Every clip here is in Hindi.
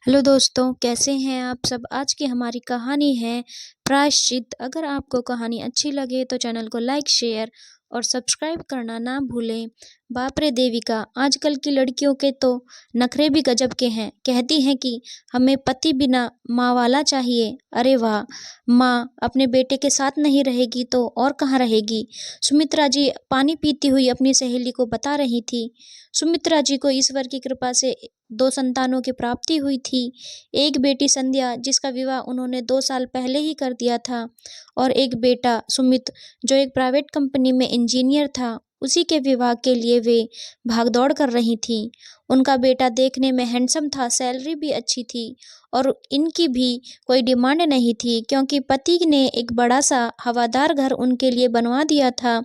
हेलो दोस्तों, कैसे हैं आप सब। आज की हमारी कहानी है प्रायश्चित। अगर आपको कहानी अच्छी लगे तो चैनल को लाइक शेयर और सब्सक्राइब करना ना भूलें। बाप रे देविका, आजकल की लड़कियों के तो नखरे भी गजब के हैं। कहती हैं कि हमें पति बिना माँ वाला चाहिए। अरे वाह, माँ अपने बेटे के साथ नहीं रहेगी तो और कहाँ रहेगी। सुमित्रा जी पानी पीती हुई अपनी सहेली को बता रही थी। सुमित्रा जी को ईश्वर की कृपा से 2 संतानों की प्राप्ति हुई थी। एक बेटी संध्या, जिसका विवाह उन्होंने 2 साल पहले ही कर दिया था, और एक बेटा सुमित, जो एक प्राइवेट कंपनी में इंजीनियर था। उसी के विवाह के लिए वे भागदौड़ कर रही थीं। उनका बेटा देखने में हैंडसम था, सैलरी भी अच्छी थी और इनकी भी कोई डिमांड नहीं थी, क्योंकि पति ने एक बड़ा-सा हवादार घर उनके लिए बनवा दिया था।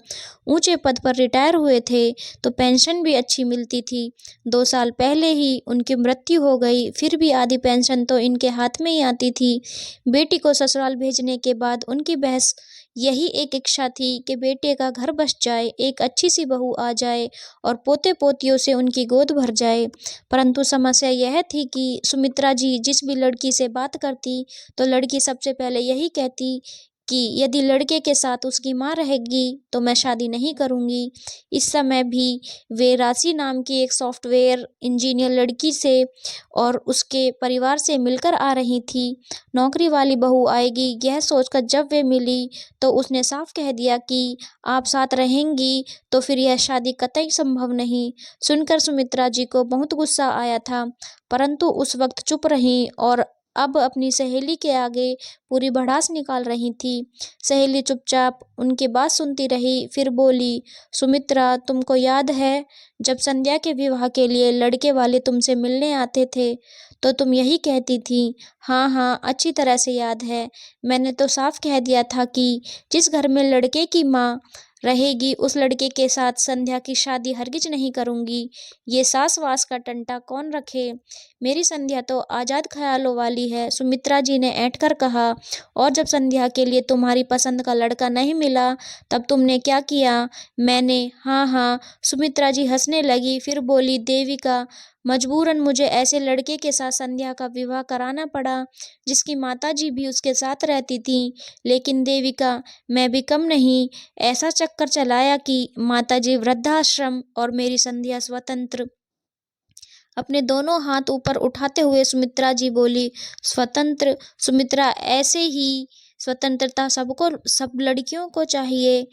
ऊंचे पद पर रिटायर हुए थे तो पेंशन भी अच्छी मिलती थी। 2 साल पहले ही उनकी मृत्यु हो गई, फिर भी आधी पेंशन तो इनके हाथ में ही आती थी। बेटी को ससुराल भेजने के बाद उनकी बहस यही एक इच्छा थी कि बेटे का घर बस जाए, एक अच्छी सी बहू आ जाए और पोते पोतियों से उनकी गोद भर जाए। परंतु समस्या यह थी कि सुमित्रा जी जिस भी लड़की से बात करती तो लड़की सबसे पहले यही कहती कि यदि लड़के के साथ उसकी माँ रहेगी तो मैं शादी नहीं करूँगी। इस समय भी वे राशि नाम की एक सॉफ्टवेयर इंजीनियर लड़की से और उसके परिवार से मिलकर आ रही थी। नौकरी वाली बहू आएगी यह सोचकर जब वे मिली तो उसने साफ कह दिया कि आप साथ रहेंगी तो फिर यह शादी कतई संभव नहीं। सुनकर सुमित्रा जी को बहुत गुस्सा आया था, परंतु उस वक्त चुप रहीं और अब अपनी सहेली के आगे पूरी भड़ास निकाल रही थी। सहेली चुपचाप उनकी बात सुनती रही, फिर बोली, सुमित्रा, तुमको याद है जब संध्या के विवाह के लिए लड़के वाले तुमसे मिलने आते थे तो तुम यही कहती थी। हाँ हाँ, अच्छी तरह से याद है। मैंने तो साफ कह दिया था कि जिस घर में लड़के की माँ रहेगी उस लड़के के साथ संध्या की शादी हरगिज नहीं करूँगी। ये सास वास का टंटा कौन रखे। मेरी संध्या तो आज़ाद ख्यालों वाली है, सुमित्रा जी ने ऐंठ कर कहा। और जब संध्या के लिए तुम्हारी पसंद का लड़का नहीं मिला तब तुमने क्या किया। मैंने, हाँ हाँ, सुमित्रा जी हंसने लगी, फिर बोली, देविका, मजबूरन मुझे ऐसे लड़के के साथ संध्या का विवाह कराना पड़ा जिसकी माताजी भी उसके साथ रहती थीं। लेकिन देविका, मैं भी कम नहीं, ऐसा चक्कर चलाया कि माताजी वृद्धाश्रम और मेरी संध्या स्वतंत्र। अपने दोनों हाथ ऊपर उठाते हुए सुमित्रा जी बोली, स्वतंत्र। सुमित्रा, ऐसे ही स्वतंत्रता सबको, सब लड़कियों को चाहिए,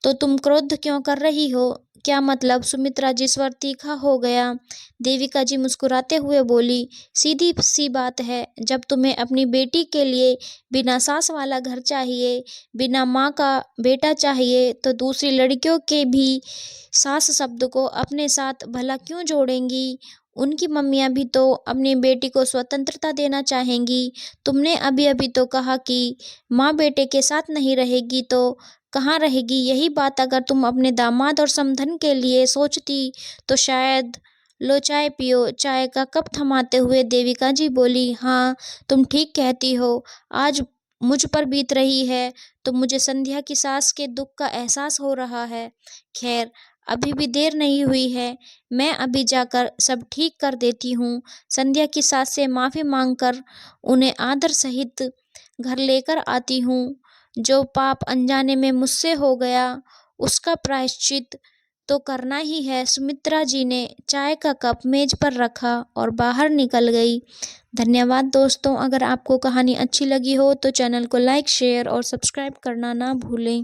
तो तुम क्रोध क्यों कर रही हो। क्या मतलब। सुमित्रा जी स्वर तीखा हो गया। देविका जी मुस्कुराते हुए बोली, सीधी सी बात है, जब तुम्हें अपनी बेटी के लिए बिना सास वाला घर चाहिए, बिना माँ का बेटा चाहिए, तो दूसरी लड़कियों के भी सास शब्द को अपने साथ भला क्यों जोड़ेंगी। उनकी मम्मियाँ भी तो अपनी बेटी को स्वतंत्रता देना चाहेंगी। तुमने अभी अभी तो कहा कि माँ बेटे के साथ नहीं रहेगी तो कहाँ रहेगी। यही बात अगर तुम अपने दामाद और समधन के लिए सोचती तो शायद। लो चाय पियो। चाय का कप थमाते हुए देविका जी बोली, हाँ, तुम ठीक कहती हो। आज मुझ पर बीत रही है तो मुझे संध्या की सास के दुख का एहसास हो रहा है। खैर, अभी भी देर नहीं हुई है, मैं अभी जाकर सब ठीक कर देती हूँ। संध्या की सास से माफ़ी मांगकर उन्हें आदर सहित घर लेकर आती हूँ। जो पाप अनजाने में मुझसे हो गया उसका प्रायश्चित तो करना ही है। सुमित्रा जी ने चाय का कप मेज पर रखा और बाहर निकल गई। धन्यवाद दोस्तों। अगर आपको कहानी अच्छी लगी हो तो चैनल को लाइक शेयर और सब्सक्राइब करना ना भूलें।